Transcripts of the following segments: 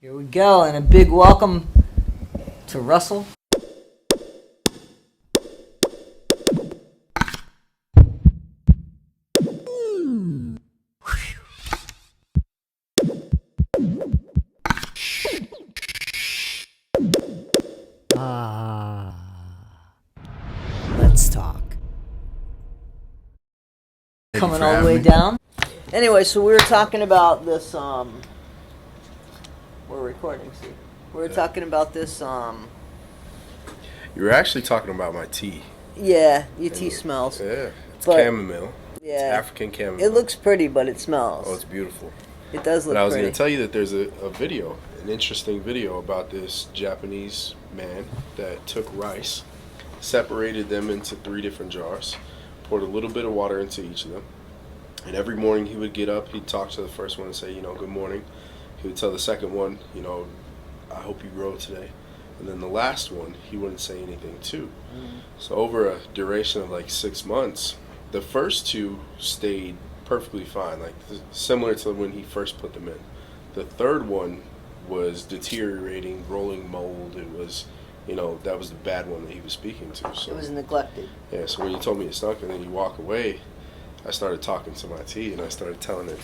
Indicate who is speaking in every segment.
Speaker 1: Here we go, and a big welcome to Russell. Let's talk. Coming all the way down. Anyway, so we were talking about this, we're recording, see. We were talking about this,
Speaker 2: You were actually talking about my tea.
Speaker 1: yeah, your tea smells.
Speaker 2: Yeah, it's
Speaker 1: But-
Speaker 2: chamomile.
Speaker 1: Yeah.
Speaker 2: It's African chamomile.
Speaker 1: It looks pretty, but it smells.
Speaker 2: Oh, it's beautiful.
Speaker 1: It does look
Speaker 2: But I was
Speaker 1: pretty.
Speaker 2: going to tell you that there's a video, an interesting video about this Japanese man that took rice, separated them into 3 different jars, poured a little bit of water into each of them, and every morning he would get up, he'd talk to the first one and say, good morning. He would tell the second one, I hope you grow today. And then the last one, he wouldn't say anything too. So over a duration of like 6 months, the first 2 stayed perfectly fine, like similar to when he first put them in. The third one was deteriorating, rolling mold. It was, that was the bad one that he was speaking to. So
Speaker 1: It was neglected.
Speaker 2: yeah, so when you told me it stunk and then you walk away, I started talking to my tea and I started telling it,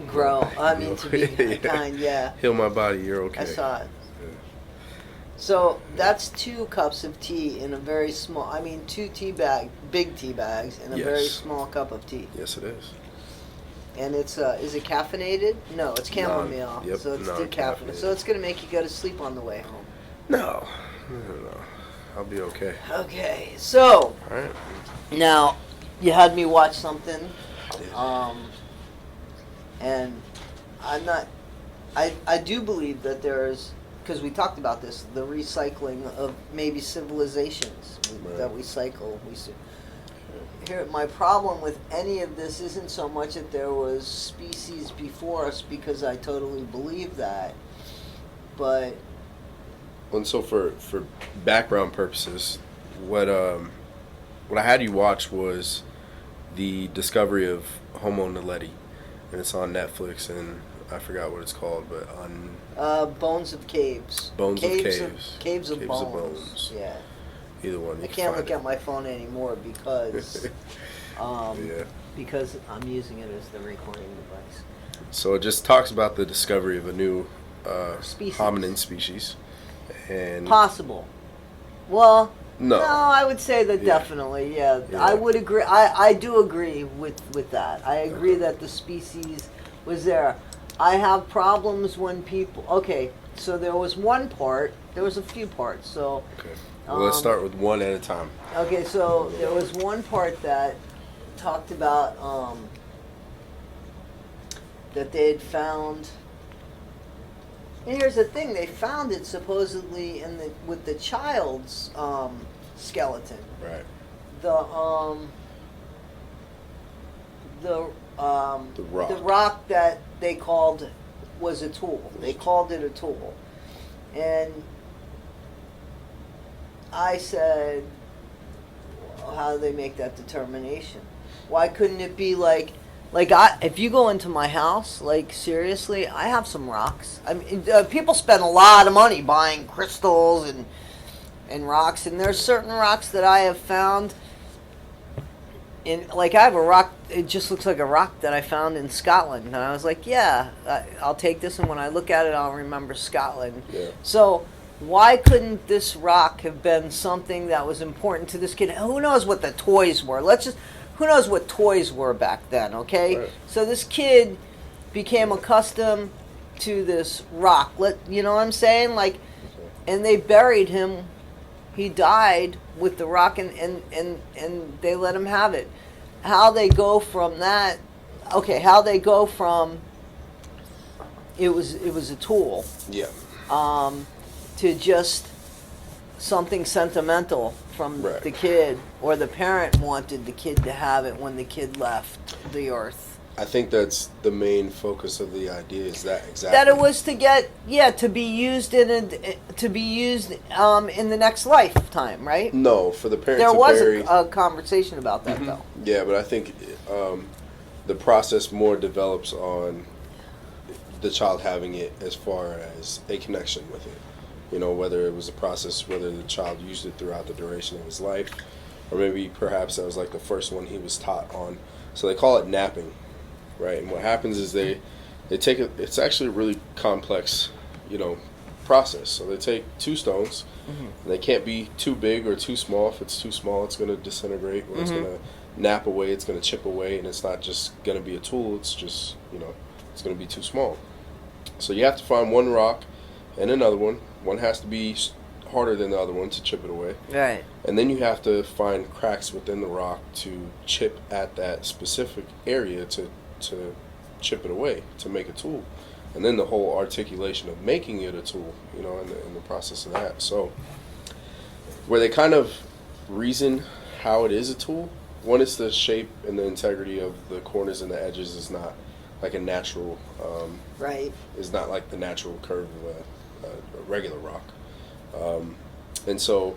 Speaker 1: Grow. To be
Speaker 2: Yeah.
Speaker 1: kind, yeah.
Speaker 2: heal my body, you're okay.
Speaker 1: I saw it.
Speaker 2: Yeah.
Speaker 1: So that's 2 cups of tea in a very small, 2 big tea bags in a very
Speaker 2: Yes.
Speaker 1: small cup of tea.
Speaker 2: Yes, it is.
Speaker 1: And it's, is it caffeinated? No, it's chamomile.
Speaker 2: Yep,
Speaker 1: so it's
Speaker 2: non-caffeinated.
Speaker 1: decaffeinated. So it's going to make you go to sleep on the way home.
Speaker 2: No. I'll be okay.
Speaker 1: Okay, so
Speaker 2: All right.
Speaker 1: now you had me watch something.
Speaker 2: Yeah.
Speaker 1: And I do believe that there's, because we talked about this, the recycling of maybe civilizations that we cycle. Here, my problem with any of this isn't so much that there was species before us, because I totally believe that, but
Speaker 2: And so for background purposes, what I had you watch was the discovery of Homo naledi, and it's on Netflix, and I forgot what it's called, but on
Speaker 1: Bones of Caves.
Speaker 2: Bones of
Speaker 1: Caves of
Speaker 2: Bones.
Speaker 1: Bones. Yeah.
Speaker 2: Either one.
Speaker 1: I can't look at my phone anymore because
Speaker 2: Yeah.
Speaker 1: because I'm using it as the recording device.
Speaker 2: So it just talks about the discovery of a new
Speaker 1: Species.
Speaker 2: hominin species, and
Speaker 1: Possible. Well,
Speaker 2: No.
Speaker 1: I would say that
Speaker 2: Yeah.
Speaker 1: definitely, yeah.
Speaker 2: Yeah.
Speaker 1: I would agree. I do agree with that. I agree that the species was there. I have problems when people. Okay, so there was one part. There was a few parts. So
Speaker 2: okay. Well, let's start with one at a time.
Speaker 1: okay, so there was one part that talked about that they had found. And here's the thing: they found it supposedly with the child's skeleton.
Speaker 2: Right.
Speaker 1: The
Speaker 2: rock.
Speaker 1: the rock that they called was a tool. They called it a tool, and I said, well, how do they make that determination? Why couldn't it be like if you go into my house, like seriously, I have some rocks. People spend a lot of money buying crystals and rocks, and there's certain rocks that I have found. I have a rock. It just looks like a rock that I found in Scotland, and I was like, yeah, I'll take this, and when I look at it, I'll remember Scotland.
Speaker 2: Yeah.
Speaker 1: So why couldn't this rock have been something that was important to this kid? Who knows what the toys were? Who knows what toys were back then, okay?
Speaker 2: Right.
Speaker 1: So this kid became accustomed to this rock. You know what I'm saying? And they buried him. He died with the rock, and they let him have it. How they go from that? Okay, how they go from it was a tool.
Speaker 2: Yeah.
Speaker 1: To just something sentimental from
Speaker 2: Right.
Speaker 1: the kid, or the parent wanted the kid to have it when the kid left the earth.
Speaker 2: I think that's the main focus of the idea. Is that exactly
Speaker 1: That it was to be used in the next lifetime, right?
Speaker 2: No, for the parent
Speaker 1: There
Speaker 2: to
Speaker 1: was
Speaker 2: bury.
Speaker 1: a conversation about that, though.
Speaker 2: Yeah, but I think the process more develops on the child having it as far as a connection with it. You know, whether it was a process, whether the child used it throughout the duration of his life, or maybe perhaps that was like the first one he was taught on. So they call it napping, right? And what happens is they take it. It's actually a really complex, you know, process. So they take two stones, and they can't be too big or too small. If it's too small, it's going to disintegrate, or it's going to nap away, it's going to chip away, and it's not just going to be a tool. It's just, you know, it's going to be too small. So you have to find one rock and another one. One has to be harder than the other one to chip it away.
Speaker 1: Right.
Speaker 2: And then you have to find cracks within the rock to chip at that specific area to chip it away, to make a tool. And then the whole articulation of making it a tool, you know, in the process of that. So where they kind of reason how it is a tool, one is the shape and the integrity of the corners and the edges is not like a natural,
Speaker 1: Right.
Speaker 2: is not like the natural curve of a regular rock. And so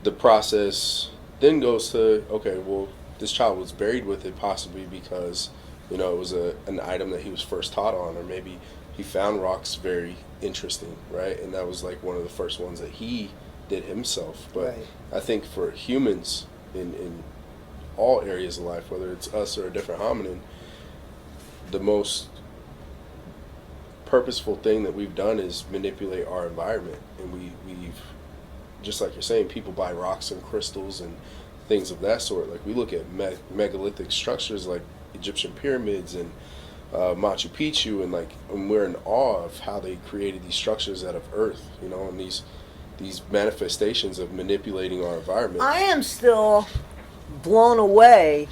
Speaker 2: the process then goes to, okay, well, this child was buried with it possibly because, you know, it was an item that he was first taught on, or maybe he found rocks very interesting, right? And that was like one of the first ones that he did himself. But
Speaker 1: Right.
Speaker 2: I think for humans in all areas of life, whether it's us or a different hominin, the most purposeful thing that we've done is manipulate our environment. And we've, just like you're saying, people buy rocks and crystals and things of that sort. Like we look at megalithic structures like Egyptian pyramids and Machu Picchu, and we're in awe of how they created these structures out of earth, you know, and these manifestations of manipulating our environment.
Speaker 1: I am still blown away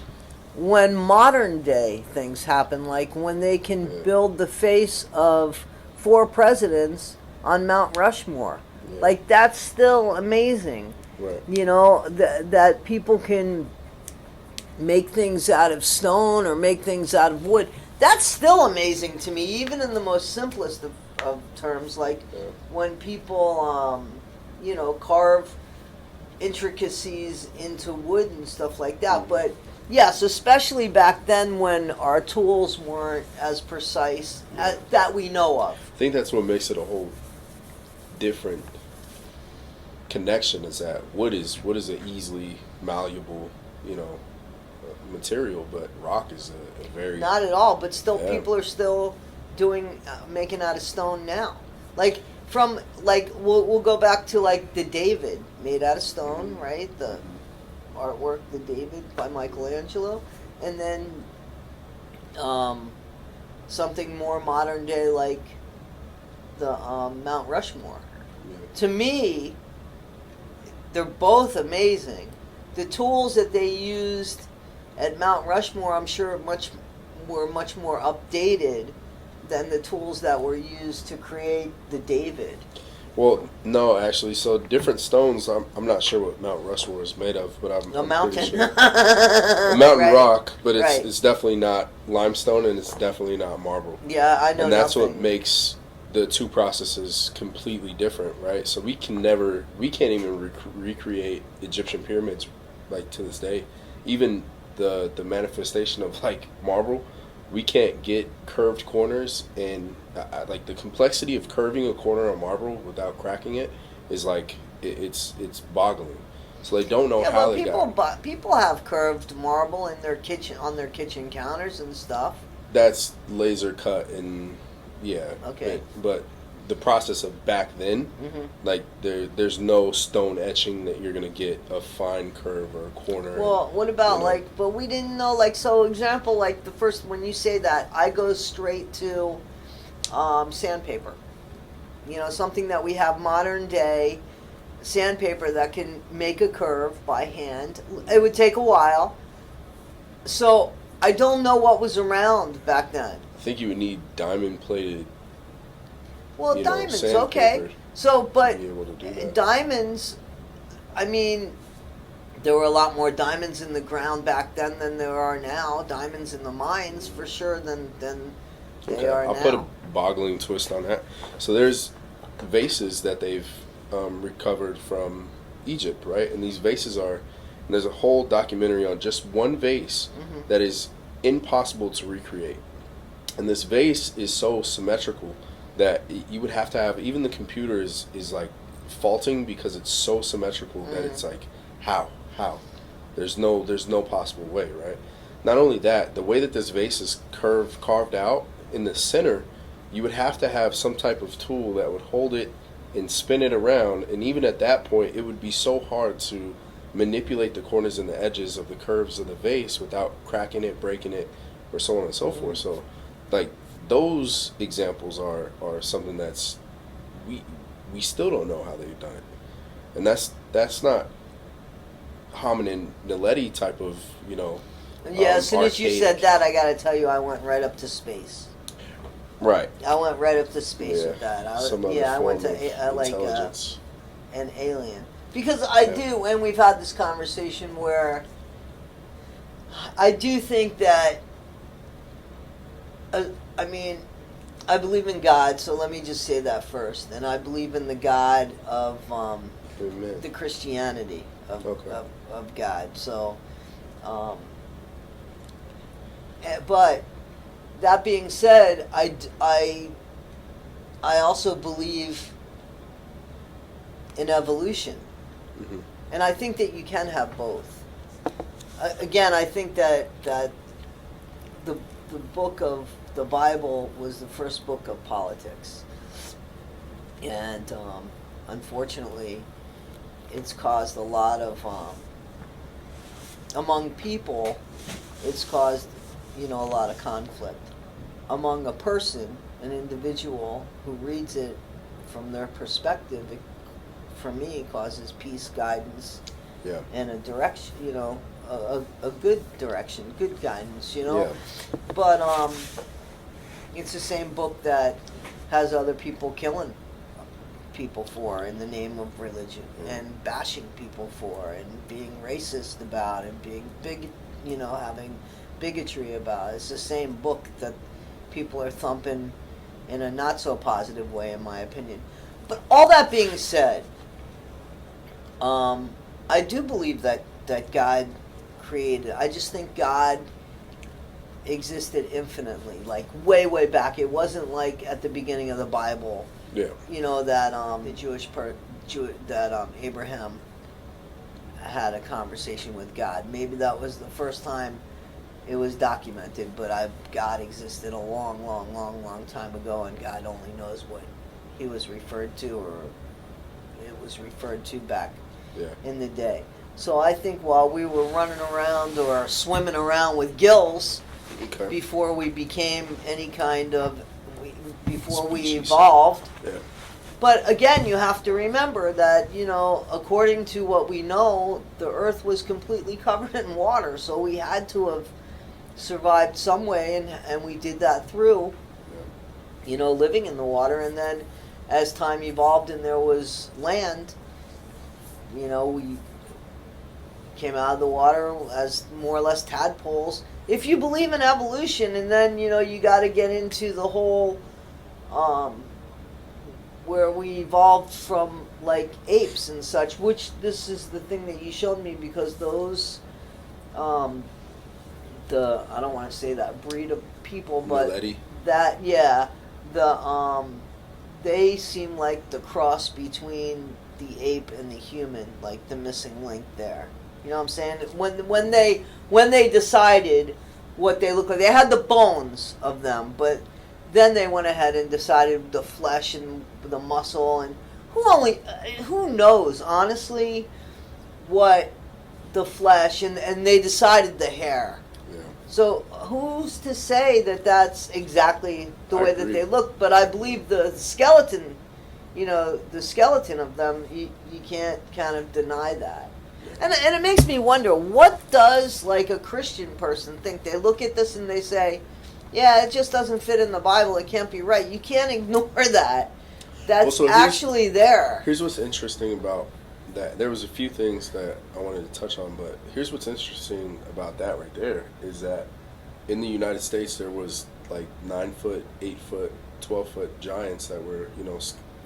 Speaker 1: when modern day things happen, like when they can build the face of 4 presidents on Mount Rushmore.
Speaker 2: Yeah.
Speaker 1: Like, that's still amazing.
Speaker 2: Right.
Speaker 1: You know, that people can make things out of stone or make things out of wood. That's still amazing to me, even in the most simplest of terms. Like when people, you know, carve intricacies into wood and stuff like that. But yes, especially back then when our tools weren't as precise that we know of.
Speaker 2: I think that's what makes it a whole different connection, is that wood is an easily malleable, you know, material, but rock is a very...
Speaker 1: Not at all, but still
Speaker 2: Yeah.
Speaker 1: people are still doing making out of stone now. Like from like we'll go back to like the David made out of stone, right? The artwork, the David by Michelangelo, and then something more modern day like the Mount Rushmore.
Speaker 2: Yeah.
Speaker 1: To me, they're both amazing. The tools that they used at Mount Rushmore, I'm sure were much more updated than the tools that were used to create the David.
Speaker 2: Well, no, actually, so different stones. I'm not sure what Mount Rushmore is made of, but I'm
Speaker 1: mountain.
Speaker 2: pretty sure. A mountain
Speaker 1: Right.
Speaker 2: rock, but
Speaker 1: Right.
Speaker 2: it's definitely not limestone, and it's definitely not marble.
Speaker 1: Yeah, I know.
Speaker 2: And that's
Speaker 1: nothing.
Speaker 2: what makes the two processes completely different, right? So we can't even recreate Egyptian pyramids, like, to this day. Even the manifestation of like marble, we can't get curved corners, and like the complexity of curving a corner on marble without cracking it is like it's boggling. So they don't know
Speaker 1: Yeah,
Speaker 2: how
Speaker 1: but
Speaker 2: they got.
Speaker 1: people have curved marble in their kitchen on their kitchen counters and stuff.
Speaker 2: That's laser cut, and yeah.
Speaker 1: Okay.
Speaker 2: But the process of back then, like there's no stone etching that you're gonna get a fine curve or a corner.
Speaker 1: Well, what about
Speaker 2: you know.
Speaker 1: like? But we didn't know like. So example, like the first when you say that, I go straight to sandpaper. You know, something that we have modern day sandpaper that can make a curve by hand. It would take a while. So I don't know what was around back then.
Speaker 2: I think you would need diamond plated.
Speaker 1: Well,
Speaker 2: You know,
Speaker 1: diamonds,
Speaker 2: sandpaper
Speaker 1: okay. So, but
Speaker 2: be able to do that.
Speaker 1: diamonds, I mean, there were a lot more diamonds in the ground back then than there are now. Diamonds in the mines, for sure, than they are
Speaker 2: I'll
Speaker 1: now.
Speaker 2: put a boggling twist on that. So there's vases that they've recovered from Egypt, right? And these vases and there's a whole documentary on just one vase that is impossible to recreate. And this vase is so symmetrical that you would have to have, even the computer is like faulting because it's so symmetrical that it's like, how? There's no possible way, right? Not only that, the way that this vase is carved out in the center, you would have to have some type of tool that would hold it and spin it around, and even at that point it would be so hard to manipulate the corners and the edges of the curves of the vase without cracking it, breaking it, or so on and so forth. So like those examples are something that's we still don't know how they've done it. And that's not hominin naledi type of,
Speaker 1: Yeah, as soon as you
Speaker 2: archaic.
Speaker 1: said that, I got to tell you, I went right up to space.
Speaker 2: Right.
Speaker 1: I went right up to space
Speaker 2: Yeah.
Speaker 1: with that.
Speaker 2: Some other
Speaker 1: I went
Speaker 2: form
Speaker 1: to
Speaker 2: of
Speaker 1: like
Speaker 2: intelligence.
Speaker 1: an alien, because I do, and we've had this conversation where I do think that. I mean, I believe in God, so let me just say that first, and I believe in the God of
Speaker 2: Amen.
Speaker 1: the Christianity of God. So, but that being said, I also believe in evolution, and I think that you can have both. Again, I think that the book of the Bible was the first book of politics, and unfortunately, it's caused a lot of among people. It's caused a lot of conflict among a person, an individual who reads it from their perspective. It, for me, causes peace, guidance, and a direction. A good direction, good guidance.
Speaker 2: Yeah.
Speaker 1: But it's the same book that has other people killing people for in the name of religion, and bashing people for, and being racist about, and being having bigotry about. It's the same book that people are thumping in a not so positive way, in my opinion. But all that being said, I do believe that God created. I just think God existed infinitely, like way back. It wasn't like at the beginning of the Bible.
Speaker 2: Yeah.
Speaker 1: That that Abraham had a conversation with God. Maybe that was the first time it was documented, but God existed a long time ago, and God only knows what he was referred to, or it was referred to back in the day. So I think while we were running around or swimming around with gills before we became any kind of, before we evolved.
Speaker 2: Yeah.
Speaker 1: But again, you have to remember that, according to what we know, the earth was completely covered in water, so we had to have survived some way, and we did that through, living in the water. And then as time evolved and there was land, we came out of the water as more or less tadpoles. If you believe in evolution, and then you got to get into the whole where we evolved from like apes and such, which this is the thing that you showed me, because those I don't want to say that breed of people, but they seem like the cross between the ape and the human, like the missing link there. You know what I'm saying? When they decided what they look like, they had the bones of them, but then they went ahead and decided the flesh and the muscle, and who knows honestly what the flesh, and they decided the hair.
Speaker 2: Yeah.
Speaker 1: So who's to say that that's exactly the way that they look? But I believe the skeleton, the skeleton of them, you can't kind of deny that. And it makes me wonder, what does like a Christian person think? They look at this and they say, yeah, it just doesn't fit in the Bible, it can't be right. You can't ignore that. That's actually there.
Speaker 2: Here's what's interesting about that. There was a few things that I wanted to touch on, but here's what's interesting about that right there, is that in the United States there was like 9 foot, 8 foot, 12 foot giants that were,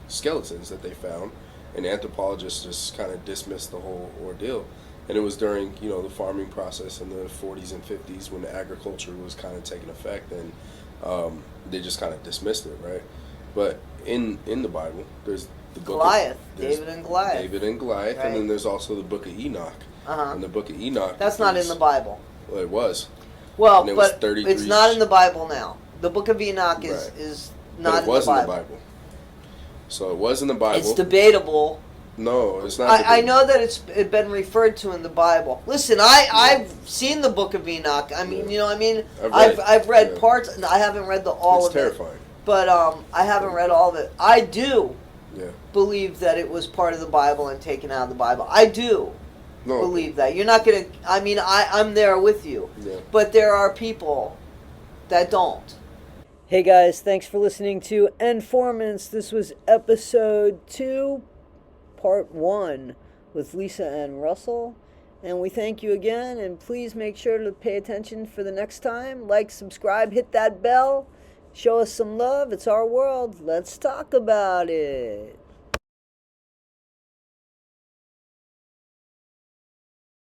Speaker 2: skeletons that they found, and anthropologists just kind of dismissed the whole ordeal. And it was during, the farming process in the 40s and 50s when agriculture was kind of taking effect, and They just kind of dismissed it, right? But in the Bible, there's the book
Speaker 1: Goliath,
Speaker 2: there's
Speaker 1: David and Goliath.
Speaker 2: David and Goliath,
Speaker 1: Right.
Speaker 2: and then there's also the book of Enoch.
Speaker 1: Uh-huh.
Speaker 2: And the book of Enoch.
Speaker 1: That's not in the Bible.
Speaker 2: Well, it was.
Speaker 1: Well,
Speaker 2: And it was
Speaker 1: but
Speaker 2: 33
Speaker 1: it's not in the Bible now. The book of Enoch is,
Speaker 2: Right.
Speaker 1: is
Speaker 2: But
Speaker 1: not
Speaker 2: it
Speaker 1: in the
Speaker 2: was
Speaker 1: Bible.
Speaker 2: in the Bible. So it was in the Bible.
Speaker 1: It's debatable.
Speaker 2: No, it's not.
Speaker 1: I know that it's been referred to in the Bible. Listen, I've seen the book of Enoch. I mean,
Speaker 2: Yeah.
Speaker 1: you know, what I mean,
Speaker 2: I've read
Speaker 1: read
Speaker 2: yeah.
Speaker 1: parts. And I haven't read all
Speaker 2: It's
Speaker 1: of
Speaker 2: terrifying.
Speaker 1: it. But I haven't read all of it. I do
Speaker 2: Yeah.
Speaker 1: believe that it was part of the Bible and taken out of the Bible. I do believe that. You're not gonna. I mean, I'm there with you.
Speaker 2: Yeah.
Speaker 1: But there are people that don't. Hey guys, thanks for listening to End.formants. This was episode 2, part 1 with Lisa and Russell. And we thank you again, and please make sure to pay attention for the next time. Like, subscribe, hit that bell. Show us some love. It's our world. Let's talk about it.